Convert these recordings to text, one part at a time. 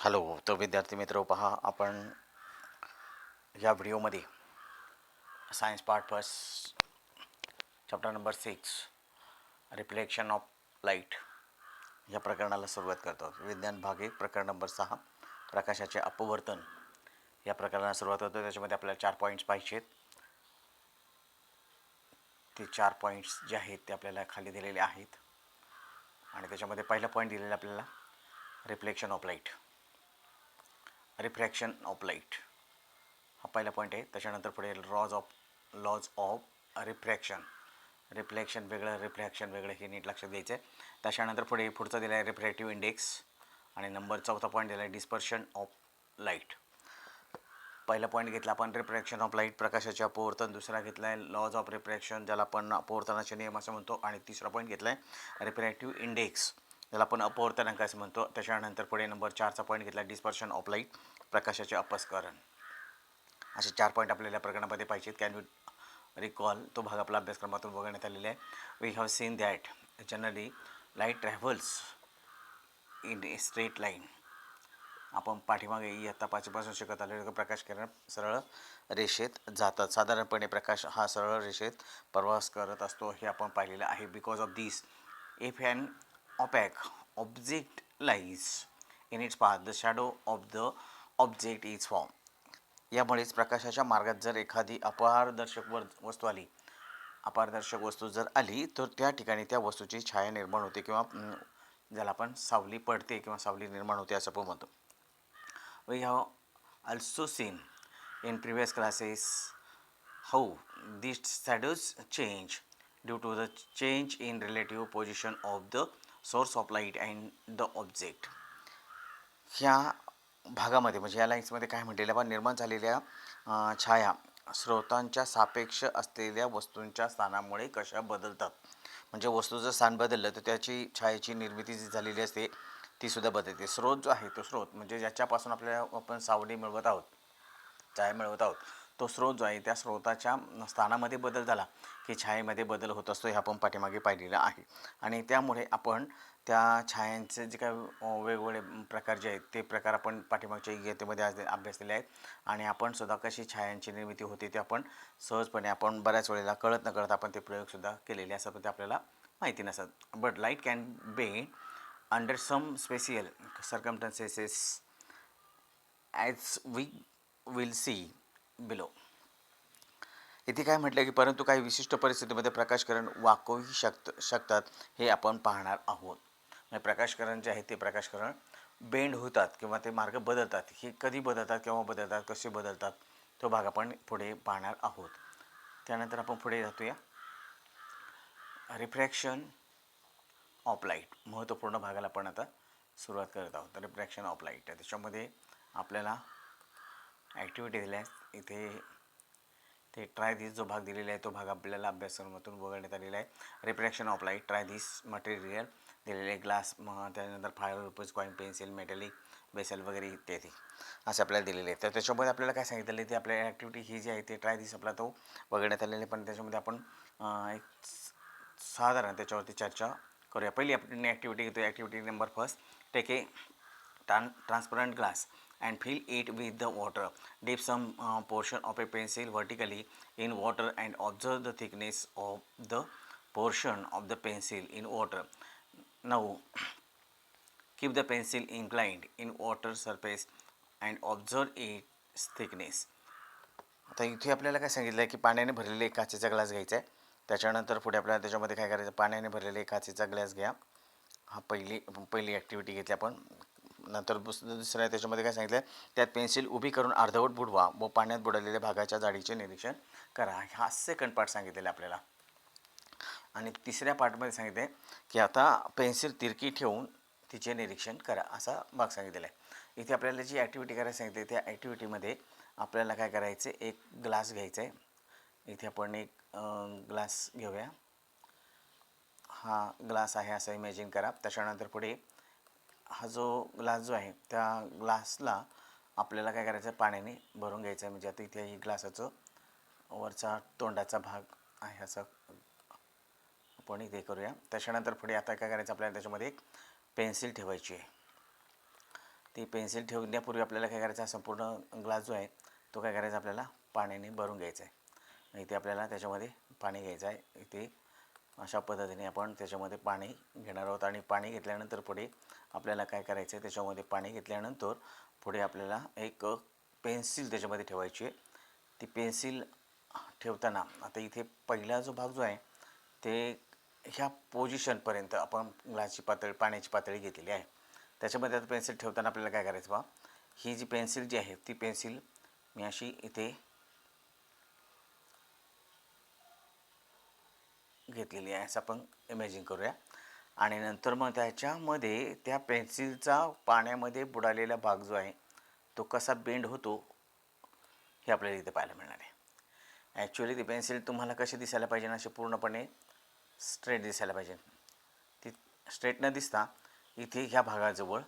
Hello. तर विद्यार्थी मित्र पहा, आपण या व्हिडिओमध्ये science part first chapter number 6 reflection of light या प्रकरणाला सुरुवात करतो. विज्ञान भाग 1 प्रकरण नंबर 6 प्रकाशाचे अपवर्तन या प्रकरणाला सुरुवात होतो. त्याच्यामध्ये आपल्याला 4 पॉईंट्स पाहिजेत. ते 4 पॉईंट्स जे आहेत ते आपल्याला खाली दिलेले आहेत आणि त्याच्यामध्ये पहिला पॉईंट दिलेला आपल्याला reflection of light. Refraction of light हा पहिला पॉईंट आहे. त्याच्यानंतर पुढे लॉज ऑफ रिफ्लेक्शन वेगळं, रिफ्रॅक्शन वेगळं, हे नीट लक्षात द्यायचं आहे. त्याच्यानंतर पुढचा दिला आहे रिफ्रॅक्टिव्ह इंडेक्स आणि चौथा पॉईंट दिला आहे डिस्पर्शन ऑफ लाईट. पहिला पॉईंट घेतला आपण रिफ्रॅक्शन ऑफ लाईट, प्रकाशाचे अपवर्तन. दुसरा घेतला आहे लॉज ऑफ रिफ्रॅक्शन, ज्याला आपण अपवर्तनाचे नियम असं म्हणतो. आणि तिसरा पॉईंट घेतला आहे रिफ्रॅक्टिव्ह इंडेक्स, ज्याला आपण अपवर्तनांक असं म्हणतो. त्याच्यानंतर पुढे नंबर 4चा पॉईंट घेतला डिस्पर्शन ऑफ लाईट, प्रकाशाचे अपस्करण. असे 4 पॉईंट आपल्याला प्रकरणामध्ये पाहिजेत. Can you recall? तो भाग आपला अभ्यासक्रमातून बघण्यात आलेला आहे. We have seen that generally light travels in a straight line. आपण पाठीमागे इयत्ता 5पासून शिकत आलेलं प्रकाश किरण सरळ रेषेत जातात. साधारणपणे प्रकाश हा सरळ रेषेत प्रवास करत असतो, हे आपण पाहिलेलं आहे. Because of this, if an opaque object lies in its path, the shadow of the object is form. यामुळेच प्रकाशाच्या मार्गात जर एखादी अपारदर्शक वस्तू जर आली तर त्या ठिकाणी त्या वस्तूची छाया निर्माण होते किंवा ज्याला आपण सावली पडते किंवा सावली निर्माण होते असं पण म्हणतो. We have also seen in previous classes how these shadows change due to the change in relative position of the source of light and the object. ह्या भागामध्ये म्हणजे या लाईन्समध्ये काय म्हटलेलं आहे, निर्माण झालेल्या छाया स्रोतांच्या सापेक्ष असलेल्या वस्तूंच्या स्थानामुळे कशा बदलतात. म्हणजे वस्तू जर स्थान बदललं तर त्याची छायेची निर्मिती जी झालेली असते ती सुद्धा बदलते. स्रोत जो आहे तो स्रोत म्हणजे ज्याच्यापासून आपण सावली मिळवत आहोत, छाया मिळवत आहोत, तो स्रोत जो आहे त्या स्रोताच्या स्थानामध्ये बदल झाला की छायेमध्ये बदल होत असतो, हे आपण पाठीमागे पाहिलेलं आहे. आणि त्यामुळे आपण त्या छायांचे जे काय वेगवेगळे प्रकार जे आहेत ते प्रकार आपण पाठीमागच्या इयत्तेमध्ये अभ्यासलेले आहेत. आणि आपण सुद्धा कशी छायांची निर्मिती होते ते आपण सहजपणे आपण बऱ्याच वेळेला कळत नकळत आपण ते प्रयोगसुद्धा केलेले असतात, ते आपल्याला माहिती नसतात. But light can be under some special circumstances as we will see below. इथे काय म्हटलं की परंतु काही विशिष्ट परिस्थितीमध्ये प्रकाशकिरण वाकूही शकतात, हे आपण पाहणार आहोत. म्हणजे प्रकाशकिरण जे आहे ते प्रकाशकिरण बेंड होतात किंवा ते मार्ग बदलतात. हे कधी बदलतात, केव्हा बदलतात, कसे बदलतात, तो भाग आपण पुढे पाहणार आहोत. त्यानंतर आपण पुढे जातोया रिफ्रॅक्शन ऑफ लाईट, महत्त्वपूर्ण भागाला आपण आता सुरुवात करत आहोत. रिफ्रॅक्शन ऑफ लाईट, त्याच्यामध्ये आपल्याला ॲक्टिव्हिटी दिल्या आहेत. इथे ते ट्राय दिस जो भाग दिलेला आहे तो भाग आपल्याला अभ्यासक्रमातून वगळण्यात आलेला आहे. Refraction of light, try this material दिलेले ग्लास, त्यानंतर five rupees coin, pencil, metallic vessel वगैरे इत्यादी असे आपल्याला दिलेले आहेत. तर त्याच्यामध्ये आपल्याला काय सांगितलेलं आहे ते आपल्या ॲक्टिव्हिटी ही जी आहे ते ट्राय दिस आपला तो वगळण्यात आलेला आहे. पण त्याच्यामध्ये आपण एक साधारण त्याच्यावरती चर्चा करूया. पहिली आपण ॲक्टिव्हिटी घेतो. Activity number first, take a transparent glass and fill it with the water. Dip some portion of a pencil vertically in water and observe the thickness of the portion of the pencil in water. Now keep the pencil inclined in water surface and observe its thickness. आता इथे आपल्याला काय सांगितलं आहे की पाण्याने भरलेले एक काचेचा ग्लास घ्यायचा आहे. त्याच्यानंतर पुढे आपल्याला त्याच्यामध्ये काय करायचं, पाण्याने भरलेले एक काचेचा ग्लास घ्या. हा पहिली ॲक्टिव्हिटी घेतली आपण. नंतर दुसऱ्या त्याच्यामध्ये काय सांगितलं आहे, त्यात पेन्सिल उभी करून अर्धवट बुडवा व पाण्यात बुडवलेल्या भागाच्या जाडीचे निरीक्षण करा. हा सेकंड पार्ट सांगितलेला आपल्याला. आणि तिसऱ्या पार्टमध्ये सांगितलं आहे की आता पेन्सिल तिरकी ठेवून तिचे निरीक्षण करा, असा भाग सांगितलेला आहे. इथे आपल्याला जी ॲक्टिव्हिटी करायला सांगितली त्या ॲक्टिव्हिटीमध्ये आपल्याला काय करायचं, एक ग्लास घ्यायचा आहे. इथे आपण एक ग्लास घेऊया. हा ग्लास आहे असं इमॅजिन करा. त्याच्यानंतर पुढे हा जो ग्लास जो आहे त्या ग्लासला आपल्याला काय करायचं, पाण्याने भरून घ्यायचं आहे. म्हणजे आता इथे ही ग्लासाचं वरचा तोंडाचा भाग आहे असं आपण इथे करूया. त्याच्यानंतर पुढे आता काय करायचं, आपल्याला त्याच्यामध्ये एक पेन्सिल ठेवायची आहे. ती पेन्सिल ठेवण्यापूर्वी आपल्याला काय करायचं, हा संपूर्ण ग्लास जो आहे तो काय करायचा आपल्याला पाण्याने भरून घ्यायचा आहे. इथे आपल्याला त्याच्यामध्ये पाणी घ्यायचं आहे. इथे अशा पद्धतीने आपण त्याच्यामध्ये पाणी घेणार आहोत आणि पाणी घेतल्यानंतर पुढे आपल्याला काय करायचं आहे, त्याच्यामध्ये पाणी घेतल्यानंतर पुढे आपल्याला एक पेन्सिल त्याच्यामध्ये ठेवायची आहे. ती पेन्सिल ठेवताना आता इथे पहिला जो भाग जो आहे ते ह्या पोझिशनपर्यंत आपण ग्लासची पातळी पाण्याची पातळी घेतलेली आहे. त्याच्यामध्ये आता पेन्सिल ठेवताना आपल्याला काय करायचं बा, ही जी पेन्सिल जी आहे ती पेन्सिल मी अशी इथे घेतलेली आहे असं आपण इमॅजिन करूया. आणि नंतर मग त्याच्यामध्ये त्या पेन्सिलचा पाण्यामध्ये बुडालेला भाग जो आहे तो कसा बेंड होतो हे आपल्याला इथे पाहायला मिळणार आहे. ॲक्च्युली ती पेन्सिल तुम्हाला कशी दिसायला पाहिजे ना, अशी पूर्णपणे स्ट्रेट दिसायला पाहिजे. ती स्ट्रेट न दिसता इथे ह्या भागाजवळ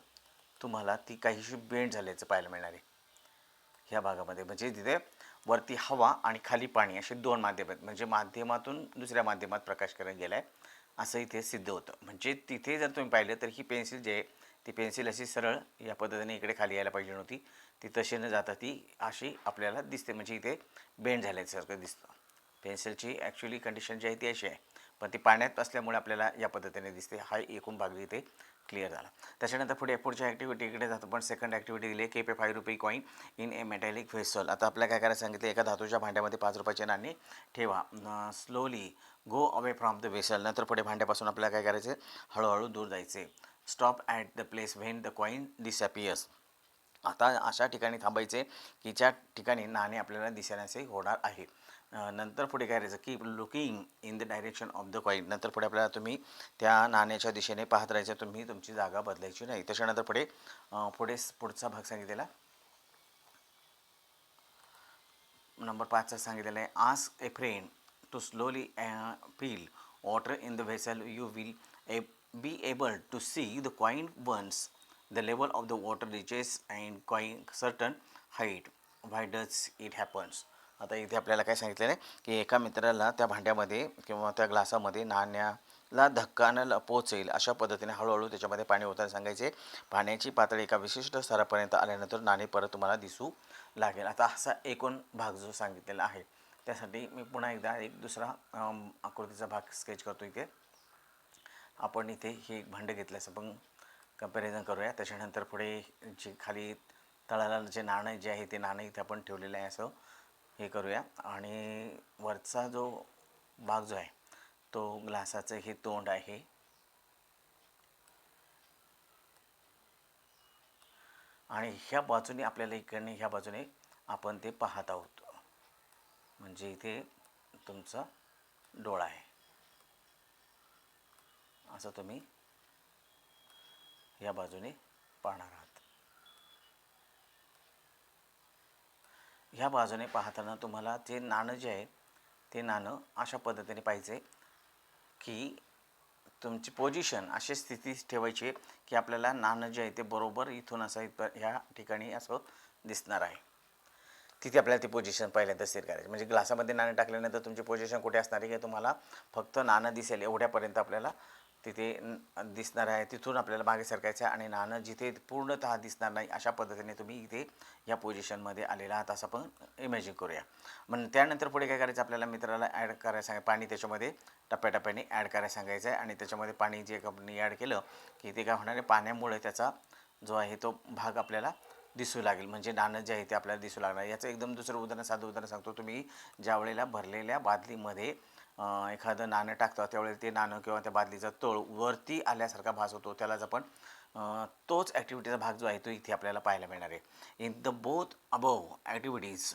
तुम्हाला ती काहीशी बेंड झाल्याचं पाहायला मिळणार आहे. ह्या भागामध्ये म्हणजे तिथे वरती हवा आणि खाली पाणी असे दोन माध्यम आहेत, म्हणजे माध्यमातून दुसऱ्या माध्यमात प्रकाश करत गेला आहे असं इथे सिद्ध होतं. म्हणजे तिथे जर तुम्ही पाहिलं तर ही पेन्सिल जी आहे ती पेन्सिल अशी सरळ या पद्धतीने इकडे खाली यायला पाहिजे नव्हती. ती तशी न जाता ती अशी आपल्याला दिसते, म्हणजे इथे बेंड झाल्यासारखं दिसतं. पेन्सिलची ॲक्च्युली कंडिशन जी आहे ती अशी आहे, पण ती पाण्यात असल्यामुळे आपल्याला या पद्धतीने दिसते. हा एकूण भाग इथे क्लिअर झाला. त्याच्यानंतर पुढच्या ॲक्टिव्हिटीकडे जातो. पण सेकंड ॲक्टिव्हिटी दिली, Cape A ₹5 coin in A metallic vessel. आता आपल्याला काय करायला सांगितलं, एका धातूच्या भांड्यामध्ये ₹5 नाणे ठेवा. Slowly go away from the vessel. नंतर पुढे भांड्यापासून आपल्याला काय करायचं, हळूहळू दूर जायचे. Stop at the place when the coin disappears. आता अशा ठिकाणी थांबायचे की ज्या ठिकाणी नाणे आपल्याला दिसण्याचे होणार आहे. नंतर पुढे काय करायचं, keep looking in the direction of the coin. नंतर पुढे आपल्याला तुम्ही त्या नाण्याच्या दिशेने पाहत राहायचं, तुम्ही तुमची जागा बदलायची नाही. त्याच्यानंतर पुढचा भाग सांगितलेला नंबर 5चा सांगितलेला आहे, ask a friend to slowly fill water in the vessel. You will be able to see the coin once the level of the water reaches and coin certain height. Why does it happens. आता इथे आपल्याला काय सांगितलेलं आहे की एका मित्राला त्या भांड्यामध्ये किंवा त्या ग्लासामध्ये नाण्याला धक्का न पोचेल अशा पद्धतीने हळूहळू त्याच्यामध्ये पाणी होताना सांगायचे. पाण्याची पातळी एका विशिष्ट स्तरापर्यंत आल्यानंतर नाणे परत तुम्हाला दिसू लागेल. आता असा एकूण भाग जो सांगितलेला आहे त्यासाठी मी पुन्हा एकदा एक दुसरा आकृतीचा भाग स्केच करतो. इथे आपण इथे हे एक भांडं घेतल्याचं पण कंपॅरिझन करूया. त्याच्यानंतर पुढे जे खाली तळाला जे नाणं जे आहे ते नाणं इथे आपण ठेवलेलं आहे असं हे करूया. आणि वरचा जो भाग जो आहे तो ग्लासाचं हे तोंड आहे आणि ह्या बाजूने आपल्याला इकडने ह्या बाजूने आपण ते पाहत आहोत, म्हणजे इथे तुमचा डोळा आहे असं तुम्ही या बाजूने पाहणार आहात. ह्या बाजूने पाहताना तुम्हाला ते नाणं जे आहे ते नाणं अशा पद्धतीने पाहिजे की तुमची पोझिशन अशी स्थिती ठेवायची की आपल्याला नाणं जे आहे ते बरोबर इथून असं ह्या ठिकाणी असं दिसणार आहे. तिथे आपल्याला ती पोझिशन पहिल्यांदा स्थिर करायची. म्हणजे ग्लासामध्ये नाणं टाकल्यानंतर तुमची पोझिशन कुठे असणार आहे की तुम्हाला फक्त नाणं दिसेल एवढ्यापर्यंत आपल्याला तिथे दिसणार आहे. तिथून आपल्याला मागे सरकायचं आहे आणि नाणं जिथे पूर्णतः दिसणार नाही अशा पद्धतीने तुम्ही इथे या पोझिशनमध्ये आलेला आहात असं आपण इमॅजिन करूया. मग त्यानंतर पुढे काय करायचं, आपल्याला मित्राला ॲड करायला सांगायचं, पाणी त्याच्यामध्ये टप्प्याटप्प्याने ॲड करायला सांगायचं आहे. आणि त्याच्यामध्ये पाणी जे कंपनी ॲड केलं की ते काय होणार आहे, पाण्यामुळे त्याचा जो आहे तो भाग आपल्याला दिसू लागेल, म्हणजे नाणं जे आहे ते आपल्याला दिसू लागणार. याचं एकदम दुसरं साधं उदाहरण सांगतो. तुम्ही ज्या वेळेला भरलेल्या बादलीमध्ये एखादं नाणं टाकतं त्यावेळेला ते नाणं किंवा त्या बादलीचा तळ वरती आल्यासारखा भास होतो, त्यालाच आपण तोच ॲक्टिव्हिटीचा भाग जो आहे तो इथे आपल्याला पाहायला मिळणार आहे. In the both above activities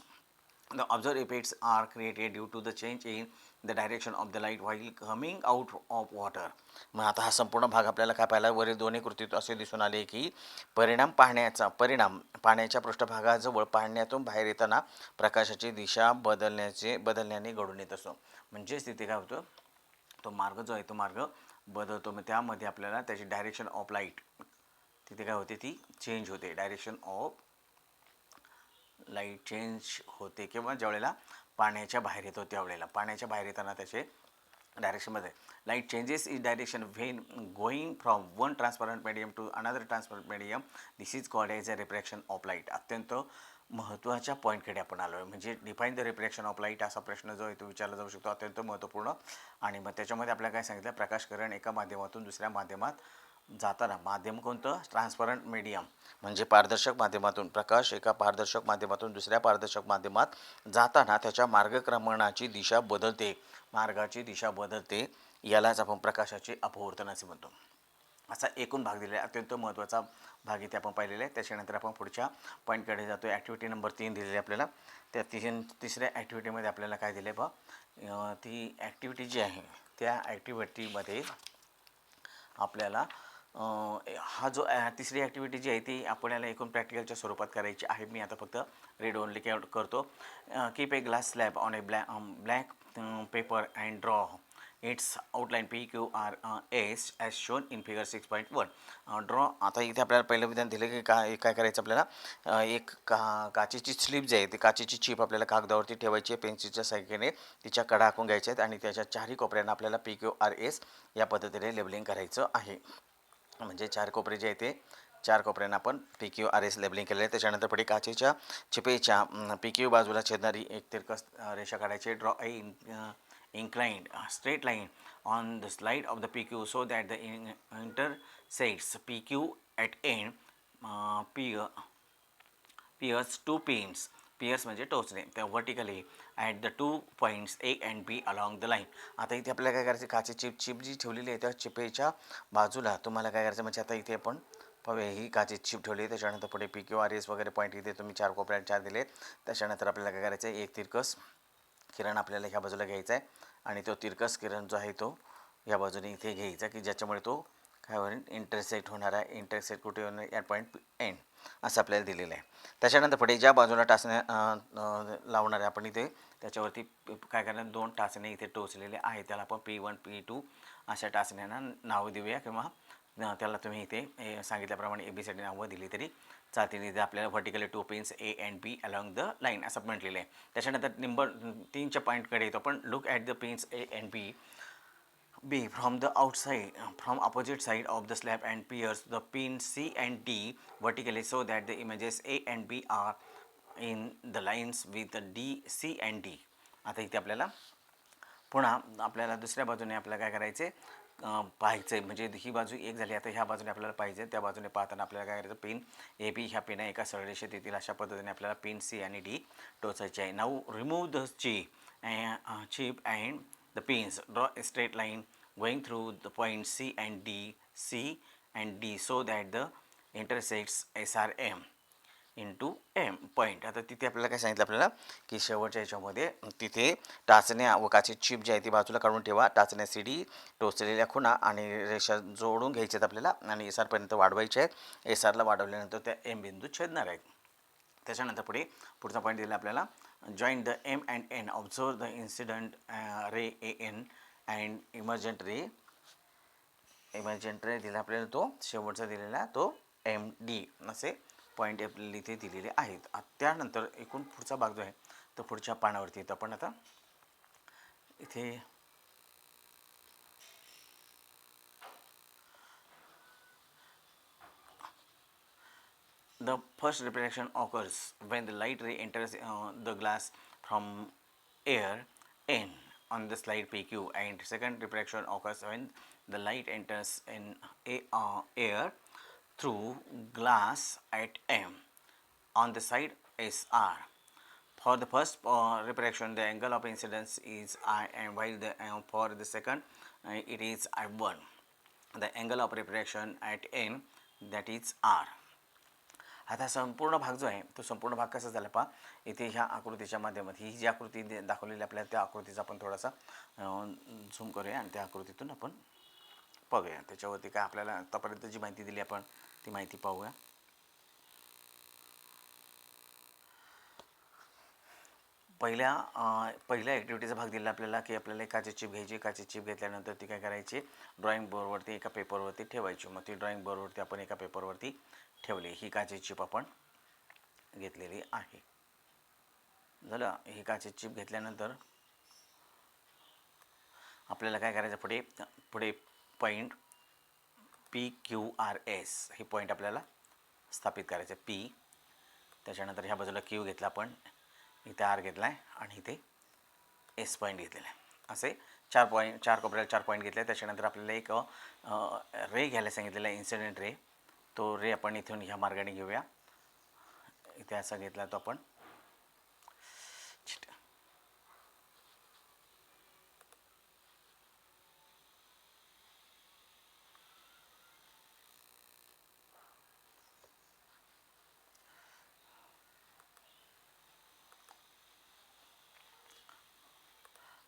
the observed effects are created due to the change in the direction of the light while coming out of water. मग आता हा संपूर्ण भाग आपल्याला काय पाहिला, वरील दोन्ही कृतीत असे दिसून आले की परिणाम पाण्याच्या पृष्ठभागाजवळ पाण्यातून बाहेर येताना प्रकाशाची दिशा बदलण्याने घडून येत असतो. म्हणजेच तिथे काय होतं, तो मार्ग जो आहे तो मार्ग बदलतो. मग त्यामध्ये आपल्याला त्याची डायरेक्शन ऑफ लाईट तिथे काय होते, ती चेंज होते. डायरेक्शन ऑफ लाईट चेंज होते किंवा ज्यावेळेला पाण्याच्या बाहेर येतो त्यावेळेला पाण्याच्या बाहेर येताना त्याचे डायरेक्शनमध्ये. Light changes is direction when going from one transparent medium to another transparent medium. This is called as a refraction of light. अत्यंत महत्त्वाच्या पॉईंटकडे आपण आलो आहे. म्हणजे define the refraction of light असा प्रश्न जो आहे तो विचारला जाऊ शकतो, अत्यंत महत्त्वपूर्ण. आणि मग त्याच्यामध्ये आपल्याला काय सांगितलं, प्रकाशकिरण एका माध्यमातून दुसऱ्या माध्यमात जाताना, माध्यम कोणतं, ट्रान्सपरंट मीडियम म्हणजे पारदर्शक माध्यमातून, प्रकाश एका पारदर्शक माध्यमातून दुसऱ्या पारदर्शक माध्यमात जाताना त्याच्या मार्गक्रमणाची दिशा बदलते, मार्गाची दिशा बदलते. यालाच आपण प्रकाशाचे अपवर्तन असे म्हणतो. असा एकूण भाग दिलेला आहे, अत्यंत महत्त्वाचा भाग इथे आपण पाहिलेला आहे. त्याच्यानंतर आपण पुढच्या पॉईंटकडे जातो. ॲक्टिव्हिटी नंबर 3 दिलेली आहे आपल्याला. त्या तिसऱ्या ॲक्टिव्हिटीमध्ये आपल्याला काय दिलं आहे बा, ती ॲक्टिव्हिटी जी आहे त्या ॲक्टिव्हिटीमध्ये आपल्याला हा जो तिसरी ॲक्टिव्हिटी जी आहे ती आपल्याला एकूण प्रॅक्टिकलच्या स्वरूपात करायची आहे. मी आता फक्त रीड ओनली करतो. Keep a glass slab on A black paper and draw it's outline PQRS as shown in figure 6.1. Draw. आता इथे आपल्याला पहिलं विधान दिलं की काय करायचं आपल्याला, एक काचेची स्लिप जी आहे ती काचेची चिप आपल्याला कागदावरती ठेवायची आहे. पेन्सिलच्या सहाय्याने तिच्या कडा आखून घ्यायच्या आहेत आणि त्याच्या चारही कोपऱ्यांना आपल्याला PQRS या पद्धतीने लेबलिंग करायचं आहे. म्हणजे चार कोपरे जे आहे ते चार कोपऱ्यांना आपण PQRS लेबलिंग केलेलं आहे. त्याच्यानंतर पुढे काचेच्या चिपेच्या PQ बाजूला छेदणारी एक तिरकस रेषा काढायची. Draw a inclined straight line on the slide of the PQ so that the intersects PQ at end pierce two pins. Pierce म्हणजे टोचणे, त्या vertically at the 2 points A and B along the line. आता इथे आपल्याला काय करायचं, काचेची chip जी ठेवलेली आहे त्या चिपेच्या बाजूला तुम्हाला काय करायचं, म्हणजे आता इथे आपण पाहूया ही काचेची चिप ठेवली आहे. त्याच्यानंतर पुढे PQRS वगैरे पॉईंट इथे तुम्ही चार कोपऱ्यात चार दिले. त्याच्यानंतर आपल्याला काय करायचं आहे, एक तिरकस किरण आपल्याला ह्या बाजूला घ्यायचा आहे आणि तो तिरकस किरण जो आहे तो या बाजूने इथे घ्यायचा की ज्याच्यामुळे तो काय होईल, इंटरसेक्ट होणार आहे. इंटरसेक्ट कुठे होणार, ॲट पॉईंट एंड असं आपल्याला दिलेलं आहे. त्याच्यानंतर पुढे ज्या बाजूला टाचण्या लावणार आहे आपण इथे त्याच्यावरती काय करणार, दोन टाचणे इथे टोचलेले आहेत. त्याला आपण P1 P2 अशा टाचण्यांना नावं देऊया किंवा त्याला तुम्ही इथे सांगितल्याप्रमाणे ABCD नावं दिली तरी चालतील. इथे आपल्याला vertically 2 pins A and B along the line असं म्हटलेलं आहे. त्याच्यानंतर नंबर 3च्या पॉईंटकडे येतो आपण. Look at the pins A and B from the outside, from opposite side of the slab and pierce the pin C and D vertically so that the images A and B are in the lines with the D, C and D. आता इथे आपल्याला पुन्हा आपल्याला दुसऱ्या बाजूने आपल्याला काय करायचे, पाहायचं आहे. म्हणजे ही बाजू एक झाली. आता ह्या बाजूने आपल्याला पाहिजे, त्या बाजूने पाहताना आपल्याला काय करायचं, पिन AB ह्या पिना एका सरळ रेषेत येतील अशा पद्धतीने आपल्याला पिन C आणि D टोचायचे आहे. Now remove the chip and the pins. Draw a straight line going through the point C and D so that the intersects SRM into M point. आता तिथे आपल्याला काय सांगितलं आपल्याला की शेवटच्या याच्यामध्ये तिथे टाचण्या व काची चिप जी आहे ती बाजूला काढून ठेवा. टाचण्या CD टोचलेल्या खुणा आणि रेषा जोडून घ्यायच्यात आपल्याला आणि SRपर्यंत वाढवायचे आहेत. SRला वाढवल्यानंतर त्या M बिंदू छेदणार आहेत. त्याच्यानंतर पुढचा पॉईंट दिला आपल्याला, join the M and N. Observe the incident ray AN and emergent ray दिला आपल्याला, तो शेवटचा दिलेला तो MD असे पॉईंट आपल्याला इथे दिलेले आहेत. त्यानंतर एकूण पुढचा भाग जो आहे तो पुढच्या पानावरती येतो. आपण आता इथे the first refraction occurs when the light ray enters the glass from air N on the slide PQ, and second refraction occurs when the light enters in air through glass at M on the side SR. For the first refraction, the angle of incidence is I, and while for the second it is I1. The angle of refraction at N, that is R. आता संपूर्ण भाग जो आहे तो संपूर्ण भाग कसा झाला पहा, इथे ह्या आकृतीच्या माध्यमात ही जी आकृती दाखवलेली आपल्याला त्या आकृतीचा आपण थोडासा झूम करूया आणि त्या आकृतीतून आपण पाहूया. त्याच्यावरती काय आपल्याला आतापर्यंत जी माहिती दिली आपण ती माहिती पाहूया. पहिल्या ॲक्टिव्हिटीचा भाग दिला आपल्याला की आपल्याला काचेची चिप घ्यायची. काचेची चिप घेतल्यानंतर ती काय करायची, ड्रॉईंग बोर्डवरती एका पेपरवरती ठेवायची. मग ती ड्रॉईंग बोर्डवरती आपण एका पेपरवरती ठेवली. ही काचेची चिप आपण घेतलेली आहे. झालं. ही काचेची चिप घेतल्यानंतर आपल्याला काय करायचं, पुढे पुढे पॉईंट PQRS हे पॉईंट आपल्याला स्थापित करायचं. P, त्याच्यानंतर ह्या बाजूला Q घेतला आपण, इथे R घेतला आहे आणि इथे S पॉईंट घेतलेला आहे. असे 4 कोपऱ्याला 4 पॉईंट घेतले. त्याच्यानंतर आपल्याला एक रे घ्यायला सांगितलेला आहे, इन्सिडेंट रे. तो रे आपण इथून ह्या मार्गाने घेऊया. इथे असा घेतला तो आपण.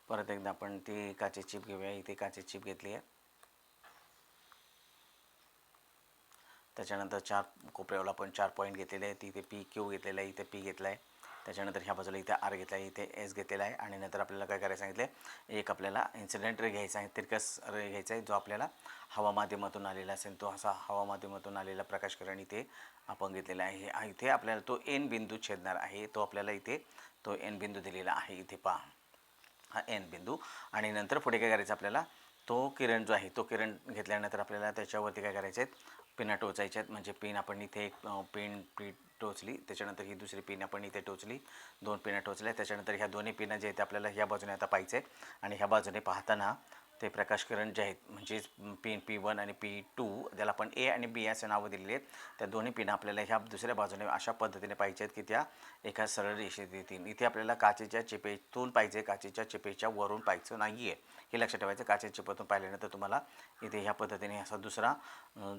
परत एकदा आपण ती काचेची चिप घेऊया. इथे काचेची चिप घेतली आहे. त्याच्यानंतर 4 कोपऱ्यावर आपण 4 पॉईंट घेतलेले आहेत. इथे PQ घेतलेला आहे, इथे P घेतला आहे. त्याच्यानंतर ह्या बाजूला इथे R घेतला आहे, इथे S घेतलेला आहे. आणि नंतर आपल्याला काय करायचं सांगितलं आहे, एक आपल्याला इन्सिडेंट रे घ्यायचा आहे, तिरकस रे घ्यायचा आहे, जो आपल्याला हवा माध्यमातून आलेला असेल. तो असा हवा माध्यमातून आलेला प्रकाशकिरण इथे आपण घेतलेला आहे. इथे आपल्याला तो N बिंदू छेदणार आहे. तो आपल्याला इथे तो N बिंदू दिलेला आहे. इथे पहा, हा N बिंदू. आणि नंतर पुढे काय करायचं आपल्याला, तो किरण जो आहे, तो किरण घेतल्यानंतर आपल्याला त्याच्यावरती काय करायचे आहेत, पिना टोचायच्या आहेत. म्हणजे पिन आपण इथे एक पिन टोचली, त्याच्यानंतर ही दुसरी पिन आपण इथे टोचली, 2 पिना टोचल्या. त्याच्यानंतर ह्या दोन्ही पिना जे आहेत आपल्याला ह्या बाजूने आता पाहायचे आहेत. आणि ह्या बाजूने पाहताना ते प्रकाशकिरण जे आहेत, म्हणजेच पिन P1 आणि P2, ज्याला आपण A आणि B असे नावं दिलेली आहेत, त्या दोन्ही पिना आपल्याला ह्या दुसऱ्या बाजूने अशा पद्धतीने पाहिजे आहेत की त्या एका सरळ रेषेत येतील. इथे आपल्याला काचेच्या चिपेतून पाहिजे, काचेच्या चिपेच्या वरून पाहायचं नाही आहे, हे लक्षात ठेवायचं. काचेच्या चिपेतून पाहिल्यानंतर तुम्हाला इथे ह्या पद्धतीने असा दुसरा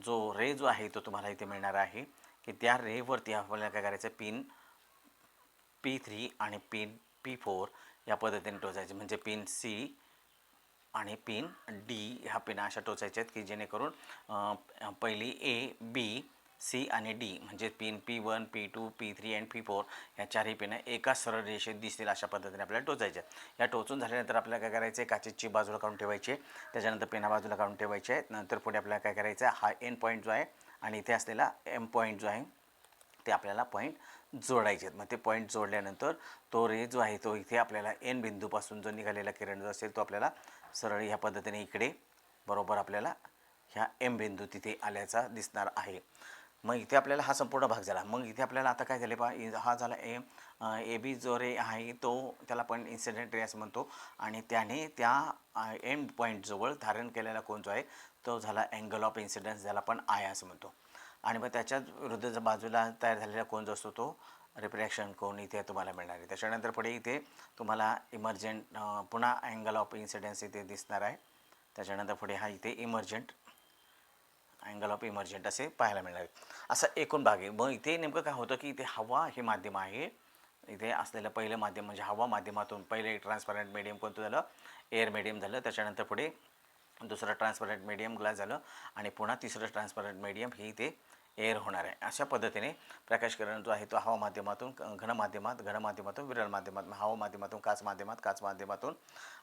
जो रे जो आहे तो तुम्हाला इथे मिळणार आहे, की त्या रेवरती आपल्याला काय करायचं, पिन P3 आणि पिन P4 या पद्धतीने टोचायचे. म्हणजे पिन C आणि पिन D ह्या पिना अशा टोचायच्या आहेत की जेणेकरून पहिली A, B, C आणि D म्हणजे पिन P1, P2, P3 आणि P4 या चारही पिनं एका सरळ रेषेत दिसतील अशा पद्धतीने आपल्याला टोचायच्या. या टोचून झाल्यानंतर आपल्याला काय करायचं आहे, काचेची बाजूला काढून ठेवायची, त्याच्यानंतर पिना बाजूला काढून ठेवायचे आहेत. नंतर पुढे आपल्याला काय करायचं आहे, हा N पॉईंट जो आहे आणि इथे असलेला M पॉईंट जो आहे ते आपल्याला पॉईंट जोडायचे आहेत. मग ते पॉईंट जोडल्यानंतर तो रे जो आहे तो इथे आपल्याला N बिंदूपासून जो निघालेला किरण जो असेल तो आपल्याला सरळ ह्या पद्धतीने इकडे बरोबर आपल्याला ह्या M बिंदू तिथे आल्याचा दिसणार आहे. मग इथे आपल्याला हा संपूर्ण भाग झाला. मग इथे आपल्याला आता काय झाले पहा, हा झाला AB जो रे आहे तो त्याला आपण इन्सिडेंट रे असं म्हणतो. आणि त्याने त्या एंड पॉईंटजवळ धारण केलेला कोण जो आहे तो झाला अँगल ऑफ इन्सिडन्स, ज्याला आपण आय असं म्हणतो. आणि मग त्याच्याच विरुद्ध बाजूला तयार झालेला कोण जो असतो तो रिफ्रॅक्शन कोन इथे तुम्हाला मिळणार आहे. त्याच्यानंतर पुढे इथे तुम्हाला इमर्जंट पुन्हा अँगल ऑफ इन्सिडन्स इथे दिसणार आहे. त्याच्यानंतर पुढे हा इथे इमर्जंट अँगल ऑफ इमर्जंट असे पाहायला मिळणार आहे. असा एकूण भाग आहे. मग इथे नेमकं काय होतं की इथे हवा हे माध्यम आहे. इथे असलेलं पहिलं माध्यम म्हणजे हवा माध्यमातून पहिले ट्रान्सपरंट मीडियम कोणतं झालं, एअर मीडियम झालं. त्याच्यानंतर पुढे दुसरं ट्रान्सपरंट मीडियम ग्लास झालं आणि पुन्हा तिसरं ट्रान्सपरंट मीडियम हे इथे एअर होणार आहे. अशा पद्धतीने प्रकाशकिरण जो आहे तो हवा माध्यमातून घन माध्यमातून विरल माध्यमात, हवा माध्यमातून काच माध्यमातून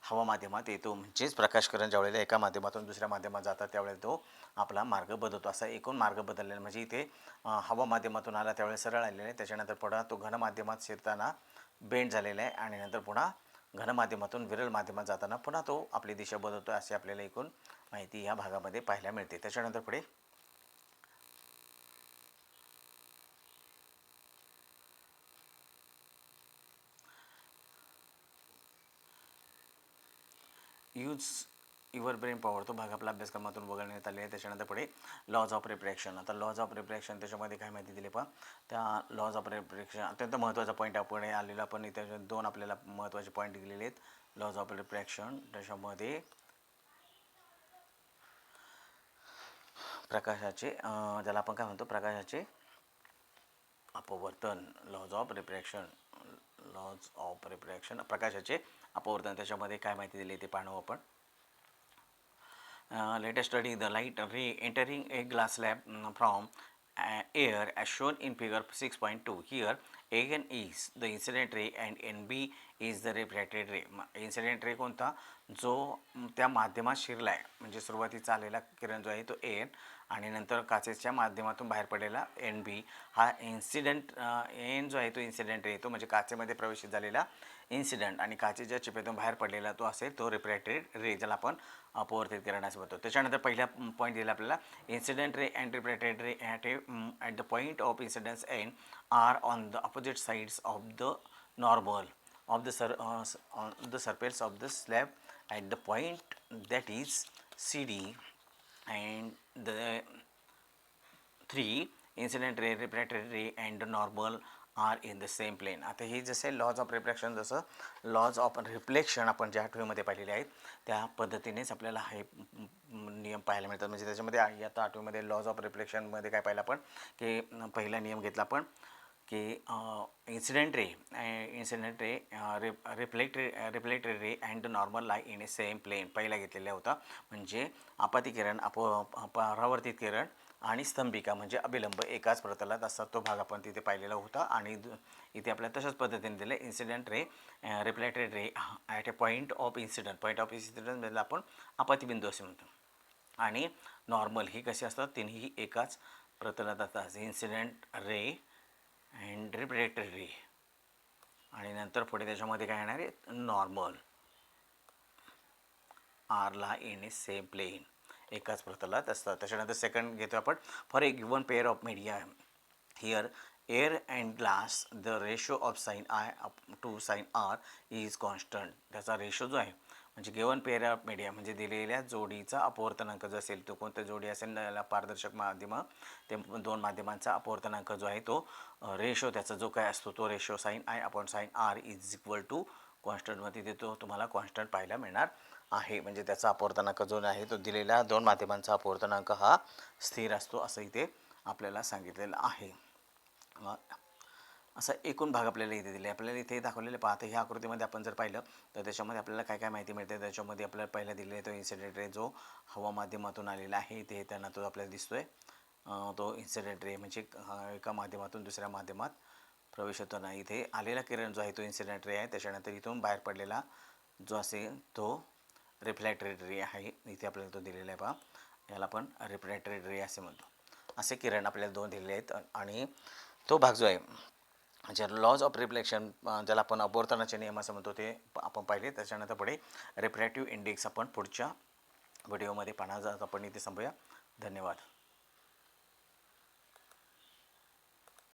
हवा माध्यमात येतो. म्हणजेच प्रकाशकिरण ज्यावेळेला एका माध्यमातून दुसऱ्या माध्यमात जातात त्यावेळेला तो आपला मार्ग बदलतो. असा एकूण मार्ग बदललेला म्हणजे इथे हवा माध्यमातून आला त्यावेळेस सरळ आलेला आहे. त्याच्यानंतर पुन्हा तो घन माध्यमात शिरताना बेंड झालेला आहे आणि नंतर पुन्हा घन माध्यमातून विरल माध्यमात जाताना पुन्हा तो आपली दिशा बदलतो. अशी आपल्याला एकूण माहिती या भागामध्ये पाहायला मिळते. त्याच्यानंतर पुढे यूज युअर ब्रेन पॉवर, तो भाग आपला अभ्यासक्रमातून वगळण्यात आले आहे. त्याच्यानंतर पुढे लॉज ऑफ रिफ्रॅक्शन. आता लॉज ऑफ रिफ्रॅक्शन त्याच्यामध्ये काय माहिती दिली पहा, त्या लॉज ऑफ रिफ्रॅक्शन अत्यंत महत्त्वाचा पॉईंट आपण आलेला, पण त्याच्या 2 आपल्याला महत्त्वाचे पॉईंट दिलेले आहेत. लॉज ऑफ रिफ्रॅक्शन त्याच्यामध्ये प्रकाशाचे ज्याला आपण काय म्हणतो प्रकाशाचे अपवर्तन, लॉज ऑफ रिफ्रॅक्शन प्रकाशाचे अपवर्तन. त्याच्यामध्ये काय माहिती दिली ते पाहू आपण. Let us study the light ray entering a glass slab from air as shown in figure 6.2. Here AN is the incident ray and NB is the refracted ray. Incident ray कोणता, जो त्या माध्यमात शिरला आहे म्हणजे सुरुवातीचा आलेला किरण जो आहे तो AN आणि नंतर काचेच्या माध्यमातून बाहेर पडलेला एन बी हा इन्सिडेंट एन जो आहे तो इन्सिडेंट रे, तो म्हणजे काचेमध्ये प्रवेशित झालेला इन्सिडेंट, आणि काचेच्या चिपेतून बाहेर पडलेला तो असेल तो रिफ्रॅक्टेड रे, ज्याला आपण अपवर्तित किरण असं म्हणतो. त्याच्यानंतर पहिला पॉईंट दिला आपल्याला, incident ray and refracted ray at the point of incidence and are on the opposite sides of the normal of on the surface of the slab at the point that is CD, and the three incident ray, refracted ray and normal are in the same plane. आता हे जसे laws of reflection, जसं laws of reflection आपण ज्या आठवीमध्ये पाहिलेले आहेत त्या पद्धतीनेच आपल्याला हे नियम पाहायला मिळतात. म्हणजे त्याच्यामध्ये आता आठवीमध्ये लॉज ऑफ रिफ्लेक्शनमध्ये काय पाहिलं आपण की पहिला नियम घेतला आपण की incident ray reflected ray and normal lie in a same plane पहिला घेतलेला होता. म्हणजे आपाती किरण, परावर्तित किरण आणि स्तंभिका म्हणजे अभिलंब एकाच प्रतलात असतात, तो भाग आपण तिथे पाहिलेला होता. आणि इथे आपल्याला तशाच पद्धतीने दिले, incident ray reflected ray at a point of इन्सिडंटमध्ये आपण आपातीबिंदू असे म्हणतो. आणि नॉर्मल ही कशी असतात, तिन्ही एकाच प्रतलात असतात, incident ray and reflected ray, आणि नंतर पुढे त्याच्यामध्ये काय येणार आहे, नॉर्मल आरला इन ए सेम प्लेन एकाच प्रतलात असतात. त्याच्यानंतर सेकंड घेतो आपण, for a given pair of media here air and glass the ratio of sine i to sine R is constant. त्याचा रेशो जो आहे म्हणजे गिवन पेअर ऑफ मीडिया म्हणजे दिलेल्या जोडीचा अपवर्तनांक जो असेल, तो कोणत्या जोडी असेल त्याला पारदर्शक माध्यम, ते दोन माध्यमांचा अपवर्तनांक जो आहे तो रेशो, त्याचा जो काय असतो तो ratio sine I upon sine R is equal to कॉन्स्टंटमध्ये देतो, तुम्हाला कॉन्स्टंट पाहायला मिळणार आहे. म्हणजे त्याचा अपवर्तनांक जो आहे तो दिलेल्या दोन माध्यमांचा अपवर्तनांक हा स्थिर असतो असं इथे आपल्याला सांगितलेलं आहे. असं एकूण भाग आपल्याला इथे दिले, आपल्याला इथे दाखवलेले पाहते ह्या आकृतीमध्ये आपण जर पाहिलं तर त्याच्यामध्ये आपल्याला काय काय माहिती मिळते. त्याच्यामध्ये आपल्याला पहिला दिलेला तो इन्सिडेंट रे जो हवा माध्यमातून आलेला आहे ते त्यांना तो आपल्याला दिसतोय, तो इन्सिडेंट रे म्हणजे एका माध्यमातून दुसऱ्या माध्यमात प्रवेश होतो ना. इथे आलेला किरण जो आहे तो इन्सिडेंट रे आहे, त्याच्यानंतर इथून बाहेर पडलेला जो असेल तो रिफ्लॅक्टेड रे आहे, इथे आपल्याला तो दिलेला आहे पहा, याला आपण रिफ्लॅक्टेड रे असे म्हणतो. असे किरण आपल्याला दोन दिलेले आहेत. आणि तो भाग जो आहे म्हणजे लॉज ऑफ रिफ्लेक्शन, ज्याला आपण अपवर्तनाचे नियम असं म्हणतो, ते आपण पाहिले. त्याच्यानंतर पुढे रिफ्रॅक्टिव्ह इंडेक्स आपण पुढच्या व्हिडिओमध्ये पाहणार. आपण इथे संपूया. धन्यवाद.